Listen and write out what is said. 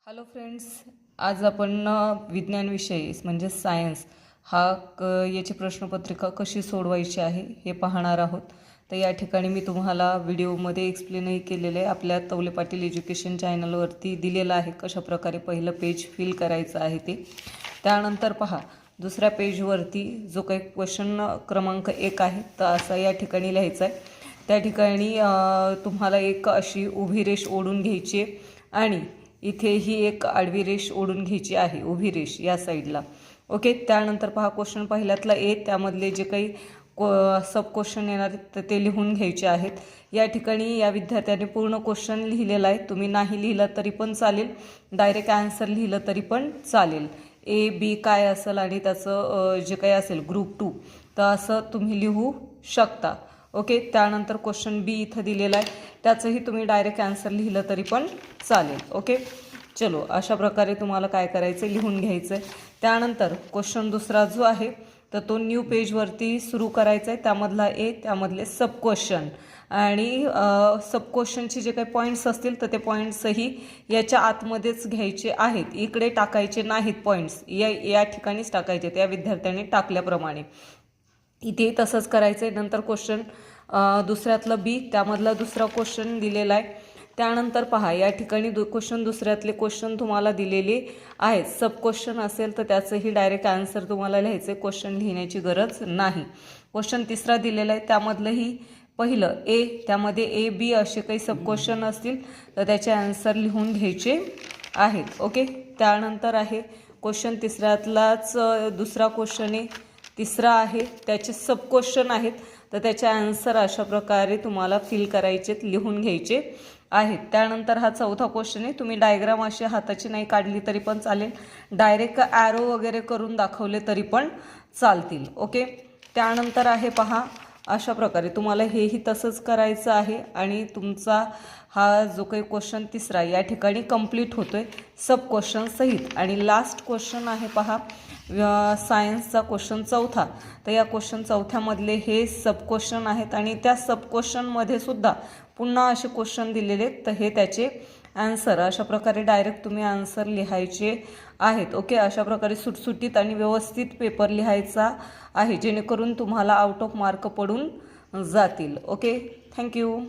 Hello friends, आज आपण विज्ञान विषय म्हणजे सायन्स याची प्रश्नपत्रिका कशी सोडवायची आहे हे पाहणार आहोत. तर या ठिकाणी मी तुम्हाला व्हिडिओमध्ये एक्सप्लेनही केलेलं आहे. आपल्या तवले पाटील एज्युकेशन चॅनलवरती दिलेलं आहे कशा प्रकारे पहिलं पेज फिल करायचं आहे ते. त्यानंतर पहा, दुसऱ्या पेजवरती जो काही क्वेश्चन क्रमांक 1 आहे तर असा या ठिकाणी लिहायचा आहे. त्या ठिकाणी तुम्हाला एक अशी उभी रेष ओढून घ्यायची आणि इथे ही एक आडवी रेष ओढून घ्यायची आहे, उभी रेष या साईडला. ओके, त्यानंतर पहा क्वेश्चन पहिल्यातला ए, त्यामधले जे काही सब क्वेश्चन येणार तर ते लिहून घ्यायचे आहेत. या ठिकाणी या विद्यार्थ्याने पूर्ण क्वेश्चन लिहिलेला आहे. तुम्ही नाही लिहिलं तरी पण चालेल, डायरेक्ट आन्सर लिहिलं तरी पण चालेल. ए बी काय असेल आणि त्याचं जे काही असेल ग्रुप 2 तर असं तुम्ही लिहू शकता. ओके, त्यानंतर क्वेश्चन बी इथं दिलेला आहे, त्याचंही तुम्ही डायरेक्ट आन्सर लिहिलं तरी पण चालेल. ओके, चलो अशा प्रकारे तुम्हाला काय करायचं लिहून घ्यायचं आहे. त्यानंतर क्वेश्चन दुसरा जो आहे तर तो न्यू पेजवरती सुरू करायचा आहे. त्यामधला ए, त्यामधले सब क्वेश्चन आणि सब क्वेश्चनचे जे काही पॉईंट्स असतील तर ते पॉईंट्सही याच्या आतमध्येच घ्यायचे आहेत, इकडे टाकायचे नाहीत. पॉईंट्स या ठिकाणीच टाकायचे, त्या विद्यार्थ्यांनी टाकल्याप्रमाणे इथे तसंच करायचं आहे. नंतर क्वेश्चन दुसऱ्यातलं बी, त्यामधला दुसरा क्वेश्चन दिलेला आहे. त्यानंतर पहा, या ठिकाणी क्वेश्चन दुसऱ्यातले क्वेश्चन तुम्हाला दिलेले आहेत. सब क्वेश्चन असेल तर त्याचंही डायरेक्ट आन्सर तुम्हाला लिहायचं आहे, क्वेश्चन लिहिण्याची गरज नाही. क्वेश्चन तिसरा दिलेला आहे, त्यामधलंही पहिलं ए, त्यामध्ये ए बी असे काही सब क्वेश्चन असतील तर त्याचे आन्सर लिहून घ्यायचे आहेत. ओके, त्यानंतर आहे क्वेश्चन तिसऱ्यातलाच दुसरा क्वेश्चन आहे, तिसरा आहे, त्याचे सब क्वेश्चन आहेत तर त्याचे आन्सर अशा प्रकारे तुम्हाला फिल करायचे, लिहून घ्यायचे आहेत. त्यानंतर हा चौथा क्वेश्चन आहे. तुम्ही डायग्राम अशी हाताची नाही काढली तरी पण चालेल, डायरेक्ट ॲरो वगैरे करून दाखवले तरी पण चालतील. ओके, त्यानंतर आहे पहा, अशा प्रकारे तुम्हाला हेही तसंच करायचं आहे आणि तुमचा हा जो काही क्वेश्चन तिसरा या ठिकाणी कंप्लीट होतोय सब क्वेश्चन सहित. आणि लास्ट क्वेश्चन आहे पहा, सायन्सचा क्वेश्चन चौथा. तर या क्वेश्चन चौथ्यामधले हे सब क्वेश्चन आहेत आणि त्या सब क्वेश्चनमध्ये सुद्धा पुन्हा असे क्वेश्चन दिलेले आहेत तर हे त्याचे आन्सर. अशा प्रकारे डायरेक्ट तुम्ही आन्सर लिहायचे आहेत. ओके, अशा प्रकारे सुटसुटीत आणि व्यवस्थित पेपर लिहायचा आहे जेणेकरून तुम्हाला आउट ऑफ मार्क पडून जातील. Okay, thank you.